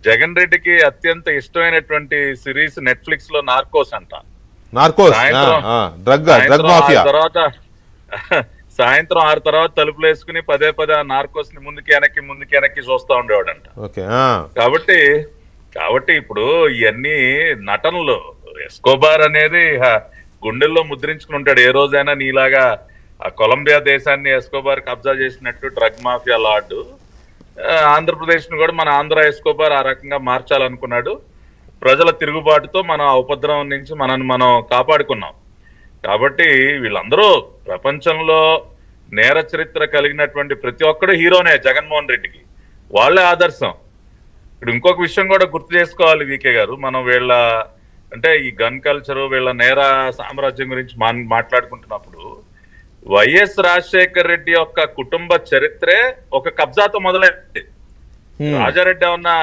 జగన్ రెడ్డికి అత్యంత ఇష్టమైనటువంటి సిరీస్ నెట్ఫ్లిక్స్ లో నార్కోస్ అంట. తర్వాత సాయంత్రం 6 తర్వాత తలుపులు వేసుకుని పదే పదే నార్కోస్ ని ముందుకి వెనక్కి చూస్తా ఉండేవాడంట. కాబట్టి ఇప్పుడు ఇవన్నీ నటనలు. ఎస్కోబార్ అనేది గుండెల్లో ముద్రించుకుని ఉంటాడు. ఏ రోజైనా నీలాగా ఆ కొలంబియా దేశాన్ని ఎస్కోబార్ కబ్జా చేసినట్టు డ్రగ్ మాఫియా లార్డు ఆంధ్రప్రదేశ్ ను కూడా మన ఆంధ్ర ఎస్కోబార్ ఆ రకంగా మార్చాలనుకున్నాడు. ప్రజల తిరుగుబాటుతో మనం ఆ ఉపద్రవం నుంచి మనం కాపాడుకున్నాం. కాబట్టి వీళ్ళందరూ ప్రపంచంలో నేర చరిత్ర కలిగినటువంటి ప్రతి ఒక్కడు హీరోనే జగన్మోహన్ రెడ్డికి. వాళ్ళే ఆదర్శం. ఇప్పుడు ఇంకొక విషయం కూడా గుర్తు చేసుకోవాలి వికే గారు. మనం వీళ్ళ అంటే ఈ గన్ కల్చరు వీళ్ళ నేర సామ్రాజ్యం గురించి మాట్లాడుకుంటున్నప్పుడు వైఎస్ రాజశేఖర్ రెడ్డి యొక్క కుటుంబ చరిత్రే ఒక కబ్జాతో మొదలైంది. రాజారెడ్డి ఏమన్నా